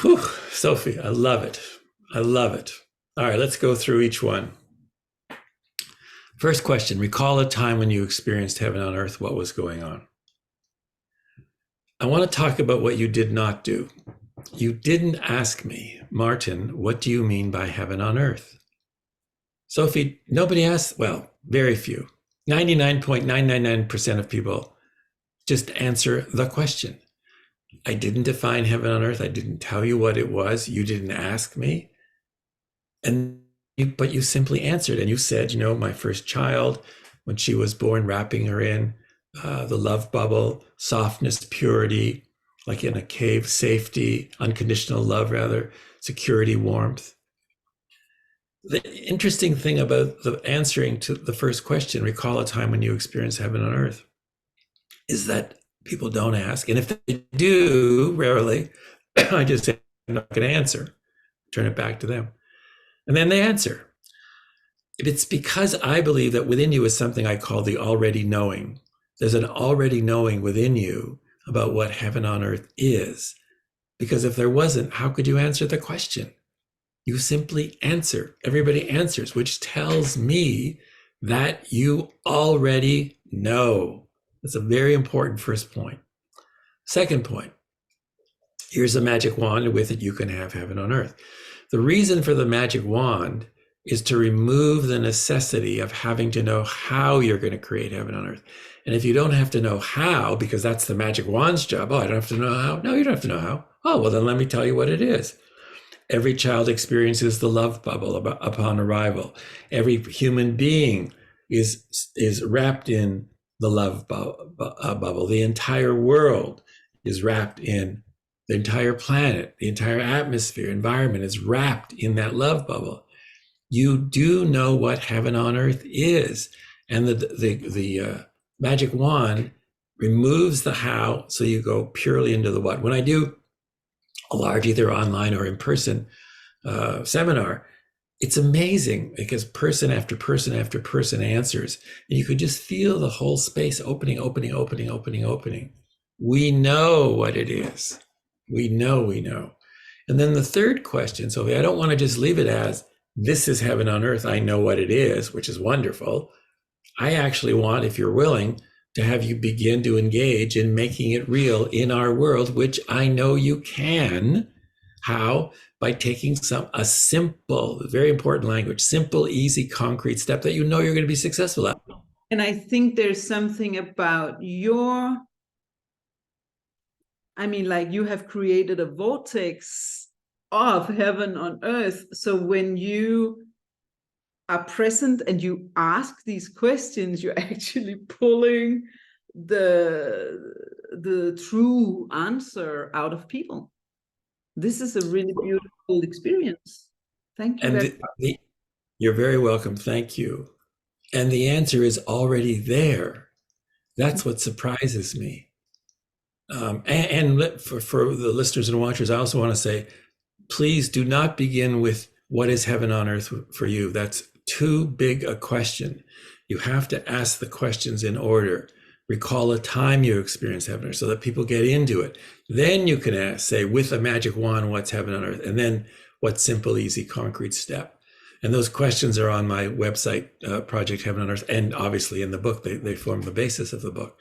Whew, Sophie, I love it. I love it. All right, let's go through each one. First question, recall a time when you experienced heaven on earth. What was going on? I want to talk about what you did not do. You didn't ask me, Martin, what do you mean by heaven on earth? Sophie, nobody asked, well, very few. 99.999% of people just answer the question. I didn't define heaven on earth. I didn't tell you what it was. You didn't ask me. But you simply answered and you said, my first child, when she was born, wrapping her in the love bubble, softness, purity, like in a cave, safety, unconditional love, rather, security, warmth. The interesting thing about the answering to the first question, recall a time when you experienced heaven on earth, is that people don't ask. And if they do, rarely, I just say, I'm not going to answer, turn it back to them. And then they answer. It's because I believe that within you is something I call the already knowing. There's an already knowing within you about what heaven on earth is. Because if there wasn't, how could you answer the question? You simply answer. Everybody answers, which tells me that you already know. That's a very important first point. Second point, here's a magic wand, and with it you can have heaven on earth. The reason for the magic wand is to remove the necessity of having to know how you're going to create heaven on earth. And if you don't have to know how, because that's the magic wand's job, I don't have to know how. No, you don't have to know how. Oh, well, then let me tell you what it is. Every child experiences the love bubble upon arrival. Every human being is wrapped in the love bubble. The entire world is wrapped in, the entire planet, the entire atmosphere, environment is wrapped in that love bubble. You do know what heaven on earth is. And the magic wand removes the how, so you go purely into the what. When I do a large, either online or in person seminar, it's amazing because person after person after person answers, and you could just feel the whole space opening. We know what it is. We know. And then the third question, Sophie, I don't want to just leave it as, this is heaven on earth, I know what it is, which is wonderful. I actually want, if you're willing, to have you begin to engage in making it real in our world, which I know you can. How? By taking a simple, very important language, simple, easy, concrete step that you know you're going to be successful at. And I think there's something about you have created a vortex of heaven on earth. So when you are present and you ask these questions, you're actually pulling the true answer out of people. This is a really beautiful experience. Thank you. And you're very welcome. Thank you. And the answer is already there. That's what surprises me. And for the listeners and watchers, I also want to say, please do not begin with what is heaven on earth for you. That's too big a question. You have to ask the questions in order. Recall a time you experienced heaven on earth so that people get into it. Then you can say, with a magic wand, what's heaven on earth? And then what simple, easy, concrete step? And those questions are on my website, Project Heaven on Earth, and obviously in the book, they form the basis of the book.